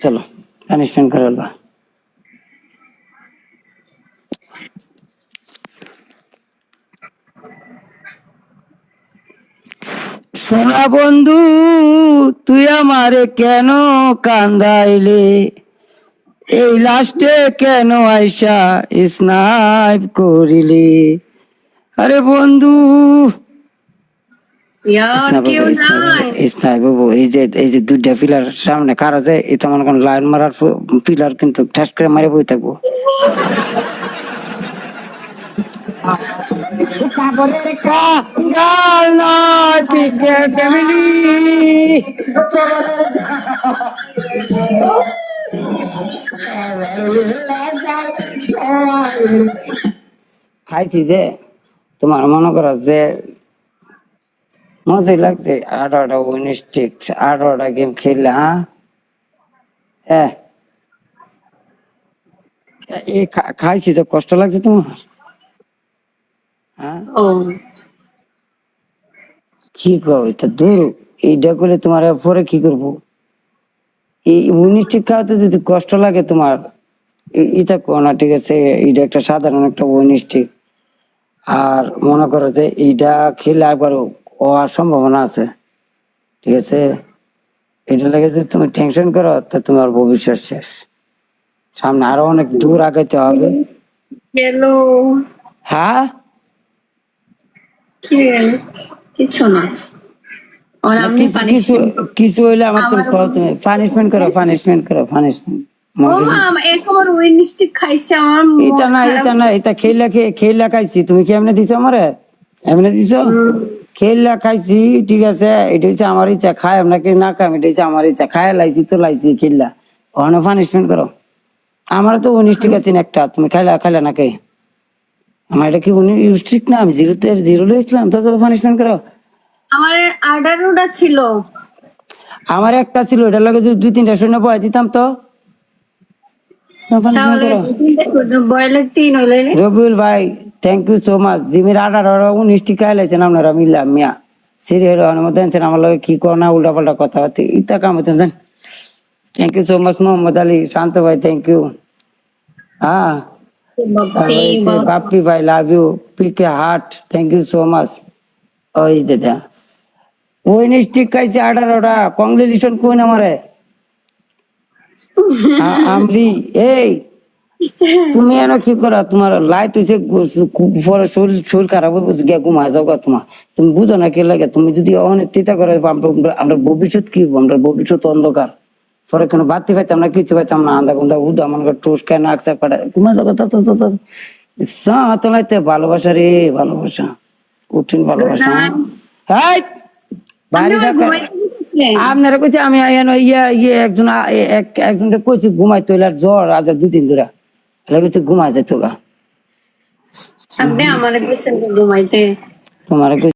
চলো পানিশমেন্ট করে ফেলবা। সোনা বন্ধু তুই আমারে কেন কান্দাইলে, এই লাস্টে কেন আইসা স্নাইপ করিলে? আরে বন্ধু এই যে দুইটা পিলার সামনে কারা যায়, এটা মনে করেন লাইন মারার পিলার কিন্তু ঠাস করে মারে বই থাকবো। খাইছি যে তোমার মনে করো যে মজাই লাগছে, 18টা উইনিং স্ট্রিক, 18টা গেম খেললে। হ্যাঁ খাইছি তো কষ্ট লাগছে তোমার? হ্যাঁ কি করবে তা দূর, এইটা করলে তোমার পরে কি করবো? এই উইনিং স্ট্রিক খাওয়াতে যদি কষ্ট লাগে তোমার, এটা কো না, ঠিক আছে? এটা একটা সাধারণ একটা উইনিং স্ট্রিক। আর মনে করো যে এইটা খেলে একবার হওয়ার সম্ভাবনা আছে, ঠিক আছে? এটা লাগে যদি তুমি টেনশন করো তা তোমার ভবিষ্যৎ শেষ, সামনে আরো অনেক দূর আগাইতে হবে। হ্যাঁ কিছু না, কিছু হইলে আমার তুমি কল, তুমি পানিশমেন্ট করো, পানিশমেন্ট করো, পানিশমেন্ট। এটা না, এটা খেলা খাইছি। তুমি কি এমনি দিছো আমারে? এমনি দিছো? খেলা খাইছি, ঠিক আছে? এটা হচ্ছে আমার ইচ্ছা, খাই আপনাকে না খাই, এটা হচ্ছে আমার ইচ্ছা, খাই লাইছি তো লাইছি খেললা। ওখানে পানিশমেন্ট করো। আমার তো ঠিক আছে একটা, তুমি খাইলা না কে? আমার এটা কি ঠিক না? আমি জিরো লইছিলাম, তো পানিশমেন্ট করো। আমার 18টা ছিল, আমার একটা ছিল, এটার লাগে যদি 2-3টা সৈন্য বয় দিতাম তো। রবিউল ভাই থ্যাংক ইউ সো মাচ। জিমির 18-19 টিকা এলাইছেন আপনারা মিললাম মিয়া সিরিয়াল মধ্যে আনছেন আমার লগে, কি করো না উল্টা পাল্টা কথাবার্তা ইতা কাম হতেন জান। Thank you so much Mohammad Ali Shanto ভাই, থ্যাংক ইউ। হ্যাঁ বাপ্পি ভাই love you, PK heart thank you so much. ওই দাদা ওই নিশ্চিত খাইছে 18টা, কংগ্রেচুলেশন কোন আমারে আমরি। এই তুমি এনো কি করা, তোমার লাইট হয়েছে পরে শরীর খারাপ হয়ে গিয়ে ঘুমায় যাও গা। তোমার তুমি বুঝো না কি লাগে? তুমি যদি অনেক চিন্তা করে আমরা ভবিষ্যৎ কি, আমরা ভবিষ্যৎ অন্ধকার, পরে কোনো বাতি পাইতাম না, কিছু পাইতাম না, আন্দা গুন্দা উদা মনে কর টোস খায় না আকসা পাঠায় ঘুমা যাও তোলাইতে। ভালোবাসা রে ভালোবাসা, কঠিন ভালোবাসা। হ্যাঁ বাড়ি দেখা আপনারা কইছে আমি একজনকে কইছি ঘুমাই তৈল জ্বর আজ 2 দিন ধরে ঘুমাই যেত গা। আপনি আমারে কইছেন ঘুমাইতে, তোমার